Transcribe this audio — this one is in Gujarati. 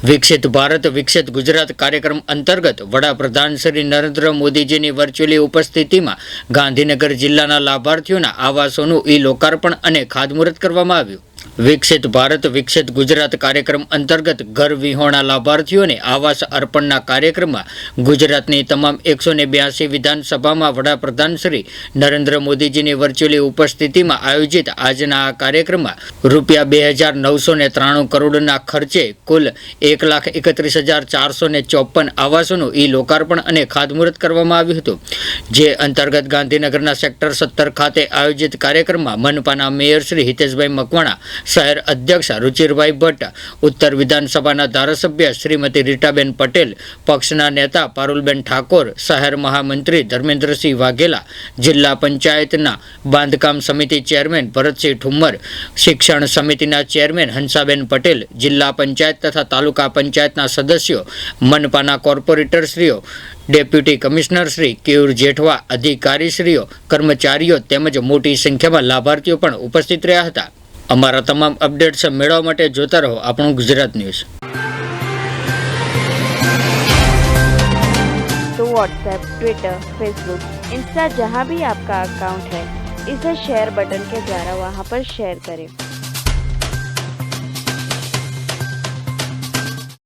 વિકસિત ભારત વિકસિત ગુજરાત કાર્યક્રમ અંતર્ગત વડાપ્રધાન શ્રી નરેન્દ્ર મોદીજીની વર્ચ્યુઅલી ઉપસ્થિતિમાં ગાંધીનગર જિલ્લાના લાભાર્થીઓના આવાસોનું લોકાર્પણ અને ખાતમુહૂર્ત કરવામાં આવ્યું। વિકસિત ભારત વિકસિત ગુજરાત કાર્યક્રમ અંતર્ગત ઘર વિહોણા લાભાર્થીઓને આવાસ અર્પણના કાર્યક્રમમાં ગુજરાતની તમામ 182 વિધાનસભામાં વડાપ્રધાન શ્રી નરેન્દ્ર મોદીજીની વર્ચ્યુઅલી ઉપસ્થિતિમાં આયોજિત આજના આ કાર્યક્રમમાં ₹2,993 કરોડના ખર્ચે કુલ 1,31,454 આવાસોનું લોકાર્પણ અને ખાતમુહૂર્ત કરવામાં આવ્યું હતું। જે અંતર્ગત ગાંધીનગરના સેક્ટર 17 ખાતે આયોજિત કાર્યક્રમમાં મનપાના મેયર શ્રી હિતેશભાઈ મકવાણા, શહેર અધ્યક્ષ રુચિરભાઈ ભટ્ટ, ઉત્તર વિધાનસભાના ધારાસભ્ય શ્રીમતી રીટાબેન પટેલ, પક્ષના નેતા પારુલબેન ઠાકોર, શહેર મહામંત્રી ધર્મેન્દ્રસિંહ વાઘેલા, જિલ્લા પંચાયતના બાંધકામ સમિતિ ચેરમેન ભરતસિંહ ઠુમ્મર, શિક્ષણ સમિતિના ચેરમેન હંસાબેન પટેલ, જિલ્લા પંચાયત તથા તાલુકા પંચાયતના સદસ્યો, મનપાના કોર્પોરેટરશ્રીઓ, ડેપ્યુટી કમિશનર શ્રી કેયુર જેઠવા, અધિકારીશ્રીઓ, કર્મચારીઓ તેમજ મોટી સંખ્યામાં લાભાર્થીઓ પણ ઉપસ્થિત રહ્યા હતા। અમારા તમામ અપડેટ્સ મેળવવા માટે જોતા રહો આપણું ગુજરાત ન્યૂઝ। तो व्हाट्सएप, ट्विटर, फेसबुक, इंस्टा जहाँ भी आपका अकाउंट है, इसे शेयर बटन के द्वारा वहाँ पर शेयर करें।